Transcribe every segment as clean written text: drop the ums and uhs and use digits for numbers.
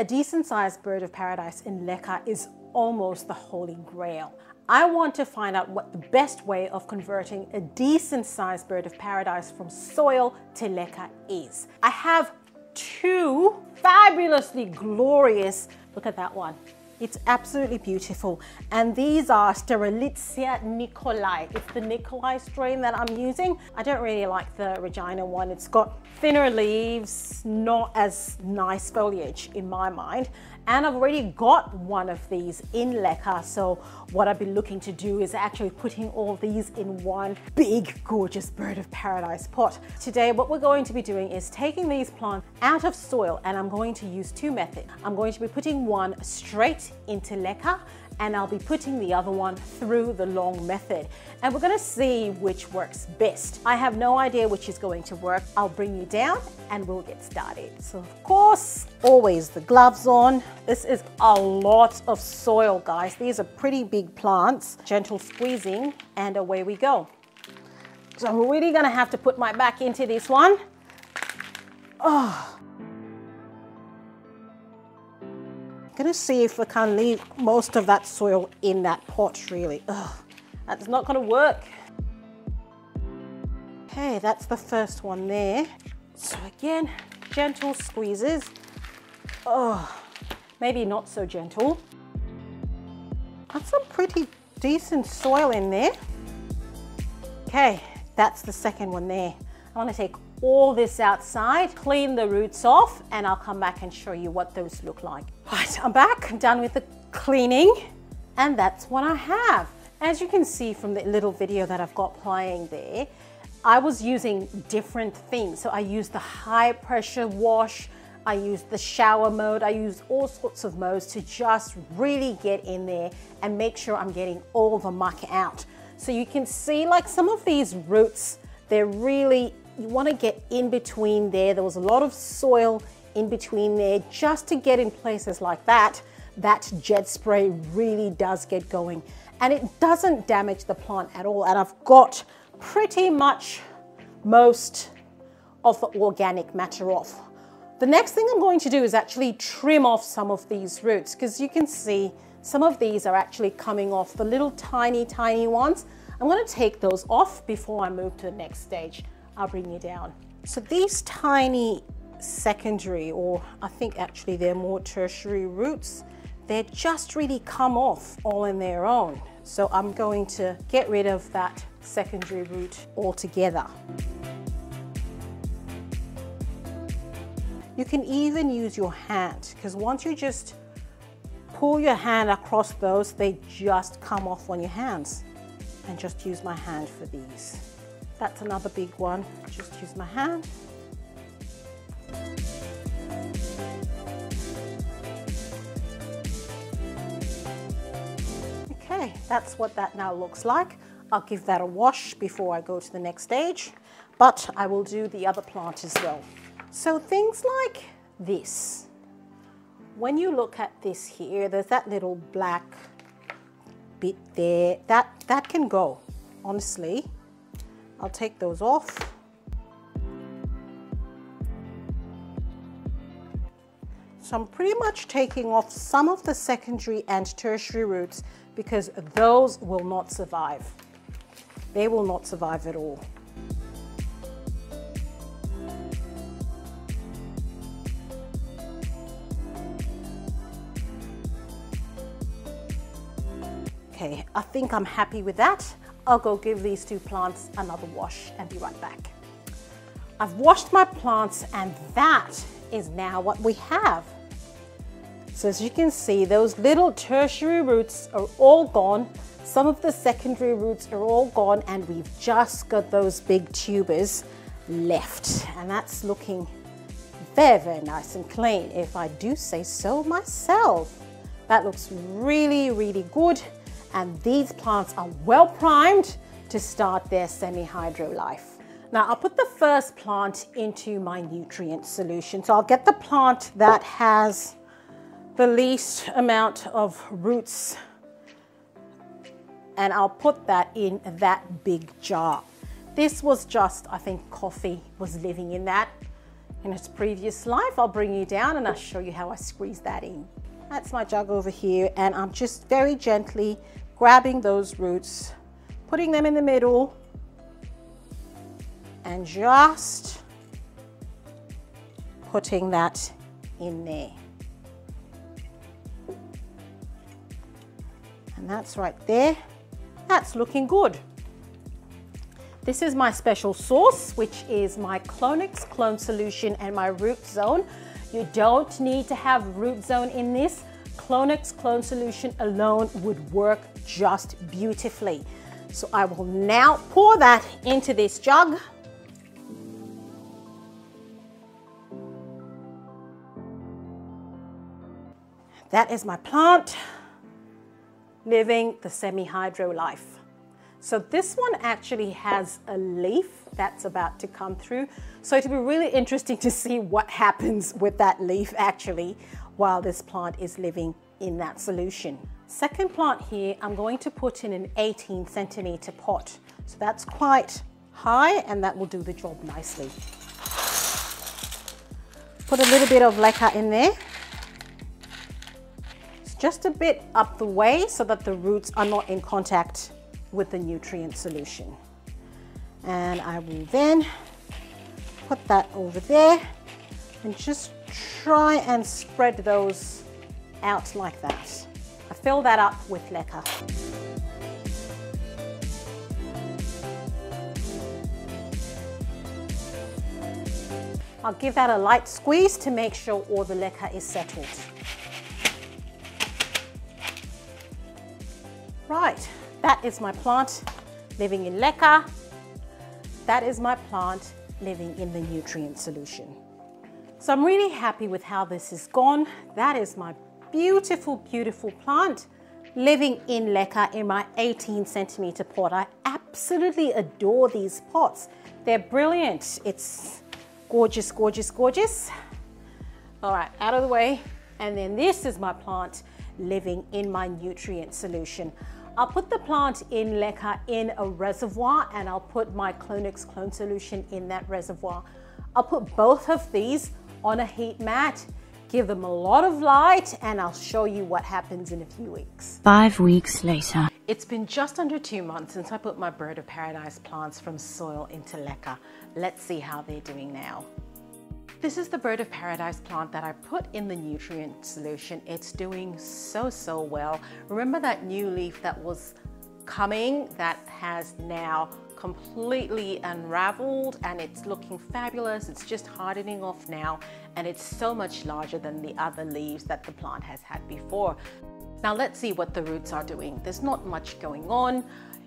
A decent sized bird of paradise in Leca is almost the holy grail. I want to find out what the best way of converting a decent sized bird of paradise from soil to Leca is. I have two fabulously glorious, look at that one. It's absolutely beautiful. And these are Strelitzia Nicolai. It's the Nicolai strain that I'm using. I don't really like the Regina one. It's got thinner leaves, not as nice foliage in my mind. And I've already got one of these in Leca. So what I've been looking to do is actually putting all these in one big, gorgeous bird of paradise pot. Today, what we're going to be doing is taking these plants out of soil, and I'm going to use two methods. I'm going to be putting one straight into Leca, and I'll be putting the other one through the long method. And we're gonna see which works best. I have no idea which is going to work. I'll bring you down and we'll get started. So of course, always the gloves on. This is a lot of soil, guys. These are pretty big plants. Gentle squeezing and away we go. So I'm really gonna have to put my back into this one. Oh. Gonna see if I can leave most of that soil in that pot, really. Ugh, that's not gonna work. Okay, that's the first one there. So again, gentle squeezes. Oh, maybe not so gentle. Got some pretty decent soil in there. Okay, that's the second one there. I wanna take all this outside, clean the roots off, and I'll come back and show you what those look like. Right, I'm back, I'm done with the cleaning, and that's what I have. As you can see from the little video that I've got playing there, I was using different things. So I used the high pressure wash, I used the shower mode, I used all sorts of modes to just really get in there and make sure I'm getting all the muck out. So you can see like some of these roots, they're really, you want to get in between there. There was a lot of soil in between there just to get in places like that. That jet spray really does get going and it doesn't damage the plant at all. And I've got pretty much most of the organic matter off. The next thing I'm going to do is actually trim off some of these roots because you can see some of these are actually coming off, the little tiny ones. I'm going to take those off before I move to the next stage. I'll bring you down. So these tiny secondary, or I think actually they're more tertiary roots, they just really come off all on their own. So I'm going to get rid of that secondary root altogether. You can even use your hand because once you just pull your hand across those, they just come off on your hands. And just use my hand for these. That's another big one. Just use my hand. Okay, that's what that now looks like. I'll give that a wash before I go to the next stage, but I will do the other plant as well. So things like this. When you look at this here, there's that little black bit there, that can go, honestly. I'll take those off. So I'm pretty much taking off some of the secondary and tertiary roots because those will not survive. They will not survive at all. Okay, I think I'm happy with that. I'll go give these two plants another wash and be right back. I've washed my plants and that is now what we have. So as you can see, those little tertiary roots are all gone. Some of the secondary roots are all gone and we've just got those big tubers left. And that's looking very nice and clean, if I do say so myself. That looks really good. And these plants are well primed to start their semi-hydro life. Now I'll put the first plant into my nutrient solution. So I'll get the plant that has the least amount of roots and I'll put that in that big jar. This was just, I think coffee was living in that. in its previous life. I'll bring you down and I'll show you how I squeeze that in. That's my jug over here, and I'm just very gently grabbing those roots, putting them in the middle, and just putting that in there. And that's right there. That's looking good. This is my special sauce, which is my Clonix Clone Solution and my Root Zone. You don't need to have Root Zone in this. Clonix Clone Solution alone would work just beautifully. So I will now pour that into this jug. That is my plant living the semi-hydro life. So this one actually has a leaf that's about to come through. So it'll be really interesting to see what happens with that leaf actually while this plant is living in that solution. Second plant here, I'm going to put in an 18 centimeter pot. So that's quite high and that will do the job nicely. Put a little bit of Leca in there. It's just a bit up the way so that the roots are not in contact with the nutrient solution. And I will then put that over there and just try and spread those out like that. I fill that up with Leca. I'll give that a light squeeze to make sure all the Leca is settled. Right. That is my plant living in Leca. That is my plant living in the nutrient solution. So I'm really happy with how this has gone. That is my beautiful, beautiful plant living in Leca in my 18 centimeter pot. I absolutely adore these pots. They're brilliant. It's gorgeous, gorgeous, gorgeous. All right, out of the way. And then this is my plant living in my nutrient solution. I'll put the plant in Leca in a reservoir and I'll put my Clonix Clone Solution in that reservoir. I'll put both of these on a heat mat, give them a lot of light, and I'll show you what happens in a few weeks. 5 weeks later. It's been just under 2 months since I put my Bird of Paradise plants from soil into Leca. Let's see how they're doing now. This is the Bird of Paradise plant that I put in the nutrient solution. It's doing so well. Remember that new leaf that was coming that has now completely unraveled and it's looking fabulous. It's just hardening off now and it's so much larger than the other leaves that the plant has had before. Now let's see what the roots are doing. There's not much going on.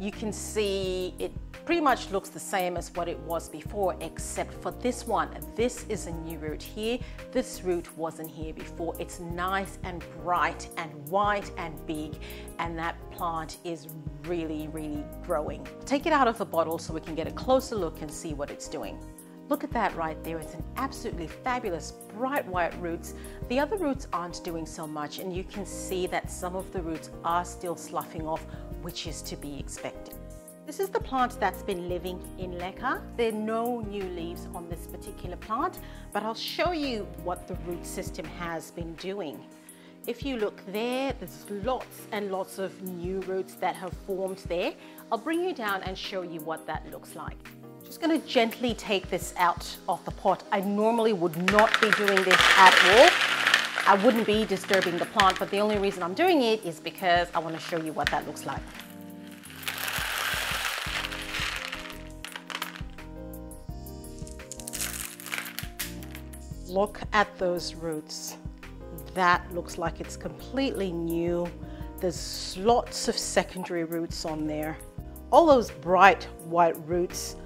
You can see it pretty much looks the same as what it was before, except for this one. This is a new root here. This root wasn't here before. It's nice and bright and white and big, and that plant is really growing. Take it out of the bottle so we can get a closer look and see what it's doing. Look at that right there. It's an absolutely fabulous bright white roots. The other roots aren't doing so much, and you can see that some of the roots are still sloughing off, which is to be expected. This is the plant that's been living in Leca. There are no new leaves on this particular plant, but I'll show you what the root system has been doing. If you look there, there's lots and lots of new roots that have formed there. I'll bring you down and show you what that looks like. Just going to gently take this out of the pot. I normally would not be doing this at all. I wouldn't be disturbing the plant, but the only reason I'm doing it is because I want to show you what that looks like. Look at those roots. That looks like it's completely new. There's lots of secondary roots on there. All those bright white roots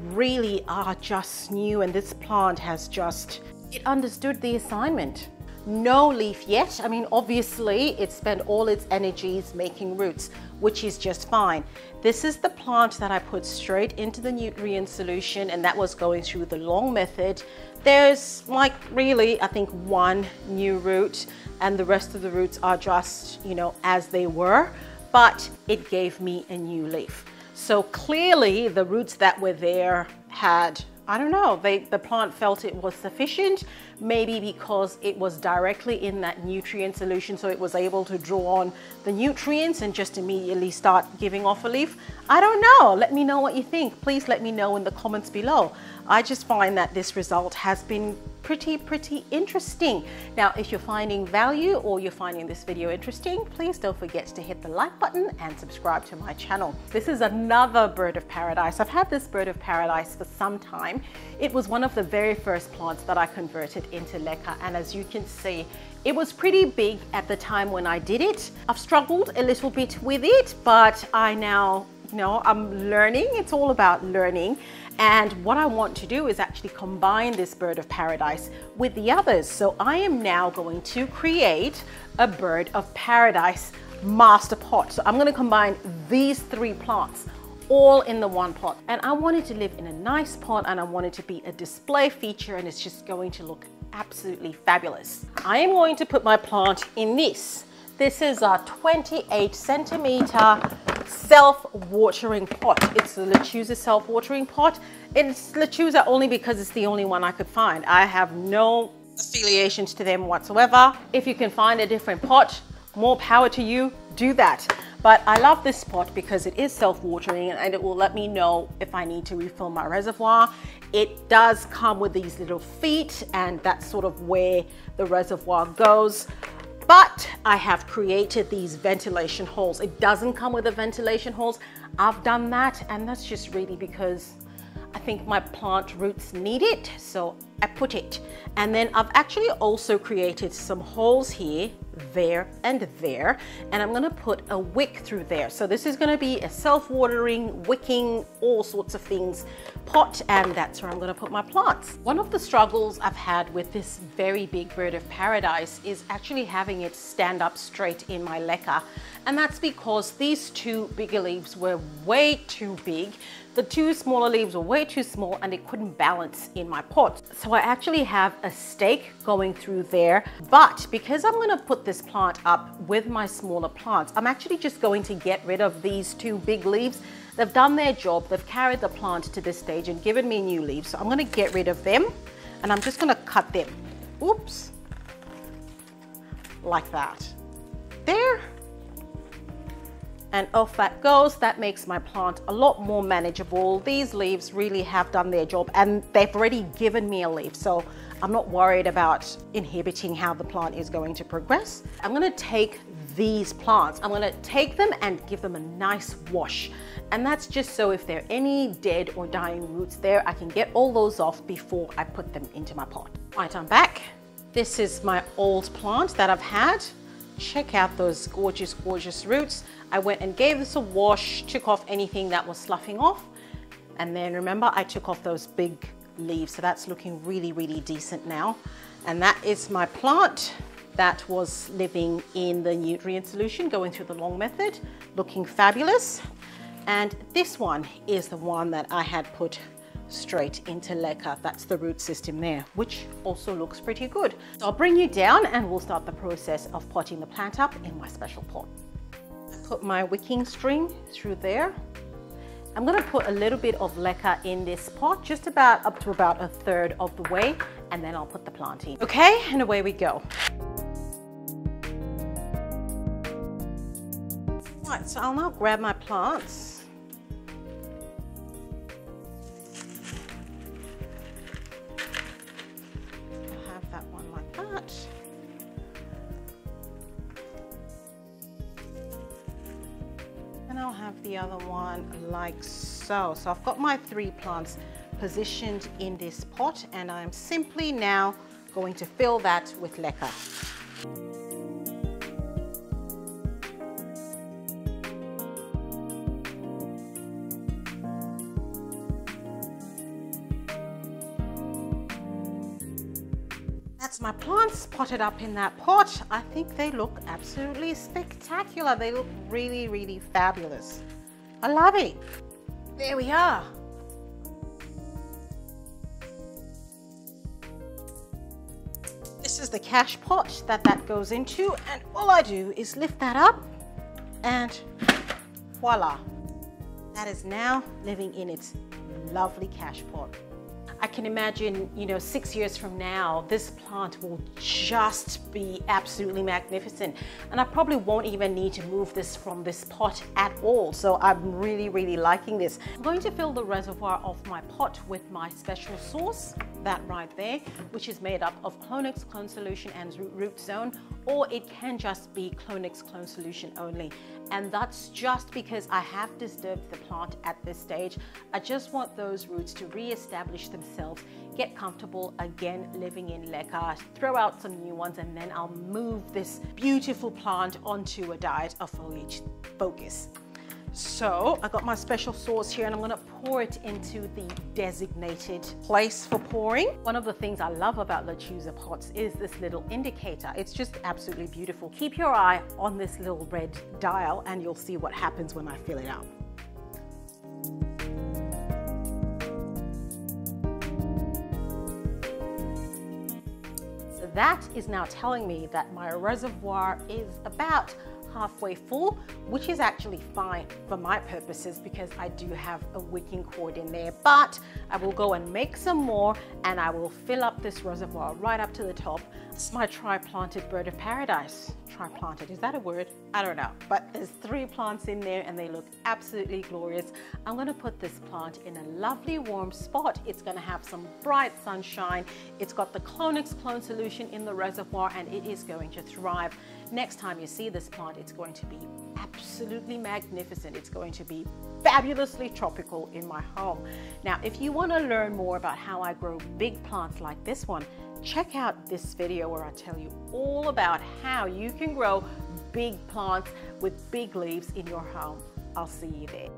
really are just new, and this plant has just, it understood the assignment. No leaf yet. I mean, obviously it spent all its energies making roots, which is just fine. This is the plant that I put straight into the nutrient solution, and that was going through the long method. There's like really, I think, one new root, and the rest of the roots are just, you know, as they were, but it gave me a new leaf. So clearly the roots that were there had I don't know, the plant felt it was sufficient, maybe because it was directly in that nutrient solution, so it was able to draw on the nutrients and just immediately start giving off a leaf. I don't know. Let me know what you think. Please let me know in the comments below. I just find that this result has been pretty interesting. Now, if you're finding value or you're finding this video interesting, please don't forget to hit the like button and subscribe to my channel. This is another bird of paradise. I've had this bird of paradise for some time. It was one of the very first plants that I converted into Leca, and as you can see, it was pretty big at the time when I did it. I've struggled a little bit with it, but I now know I'm learning. It's all about learning. And what I want to do is actually combine this bird of paradise with the others. So I am now going to create a bird of paradise master pot. So I'm going to combine these 3 plants all in the one pot. And I want it to live in a nice pot, and I want it to be a display feature, and it's just going to look absolutely fabulous. I am going to put my plant in this. This is a 28 centimeter self-watering pot. It's a Lechuza self-watering pot. It's Lechuza only because it's the only one I could find. I have no affiliations to them whatsoever. If you can find a different pot, more power to you, do that. But I love this pot because it is self-watering, and it will let me know if I need to refill my reservoir. It does come with these little feet, and that's sort of where the reservoir goes. But I have created these ventilation holes. It doesn't come with the ventilation holes. I've done that, and that's just really because I think my plant roots need it, so I put it. And then I've actually also created some holes here, there and there, and I'm gonna put a wick through there. So this is gonna be a self-watering, wicking, all sorts of things pot, and that's where I'm gonna put my plants. One of the struggles I've had with this very big bird of paradise is actually having it stand up straight in my Leca. And that's because these 2 bigger leaves were way too big. The 2 smaller leaves were way too small, and it couldn't balance in my pot. So I actually have a stake going through there, but because I'm gonna put this plant up with my smaller plants, I'm actually just going to get rid of these 2 big leaves. They've done their job. They've carried the plant to this stage and given me new leaves. So I'm gonna get rid of them, and I'm just gonna cut them. Oops, like that. There. And off that goes. That makes my plant a lot more manageable. These leaves really have done their job, and they've already given me a leaf, so I'm not worried about inhibiting how the plant is going to progress. I'm gonna take these plants, I'm gonna take them and give them a nice wash. And that's just so if there are any dead or dying roots there, I can get all those off before I put them into my pot. Right, I'm back. This is my old plant that I've had. Check out those gorgeous, gorgeous roots. I went and gave this a wash, took off anything that was sloughing off. And then remember, I took off those big leaves. So that's looking really, really decent now. And that is my plant that was living in the nutrient solution, going through the long method, looking fabulous. And this one is the one that I had put straight into Leca. That's the root system there, which also looks pretty good. So I'll bring you down and we'll start the process of potting the plant up in my special pot. I put my wicking string through there. I'm going to put a little bit of Leca in this pot, just about up to about 1/3 of the way, and then I'll put the plant in. Okay, and away we go. Right, so I'll now grab my plants. That one like that. And I'll have the other one like so. So I've got my 3 plants positioned in this pot, and I'm simply now going to fill that with Leca. That's my plants potted up in that pot. I think they look absolutely spectacular. They look really, really fabulous. I love it. There we are. This is the cache pot that goes into, and all I do is lift that up and voila. That is now living in its lovely cache pot. I can imagine, you know, 6 years from now, this plant will just be absolutely magnificent. And I probably won't even need to move this from this pot at all. So I'm really liking this. I'm going to fill the reservoir of my pot with my special sauce, that right there, which is made up of Clonix clone solution and root zone, or it can just be Clonix clone solution only. And that's just because I have disturbed the plant at this stage. I just want those roots to re-establish themselves, get comfortable again living in Leca, throw out some new ones, and then I'll move this beautiful plant onto a diet of foliage focus. So I got my special sauce here and I'm going to pour it into the designated place for pouring. One of the things I love about Lechuza pots is this little indicator. It's just absolutely beautiful. Keep your eye on this little red dial and you'll see what happens when I fill it up. So that is now telling me that my reservoir is about halfway full, which is actually fine for my purposes because I do have a wicking cord in there, but I will go and make some more and I will fill up this reservoir right up to the top. It's my tri-planted bird of paradise. Tri-planted, is that a word? I don't know, but there's 3 plants in there and they look absolutely glorious. I'm going to put this plant in a lovely warm spot. It's going to have some bright sunshine. It's got the Clonix clone solution in the reservoir and it is going to thrive. Next time you see this plant, it's going to be absolutely magnificent. It's going to be fabulously tropical in my home. Now, if you want to learn more about how I grow big plants like this one, check out this video where I tell you all about how you can grow big plants with big leaves in your home. I'll see you there.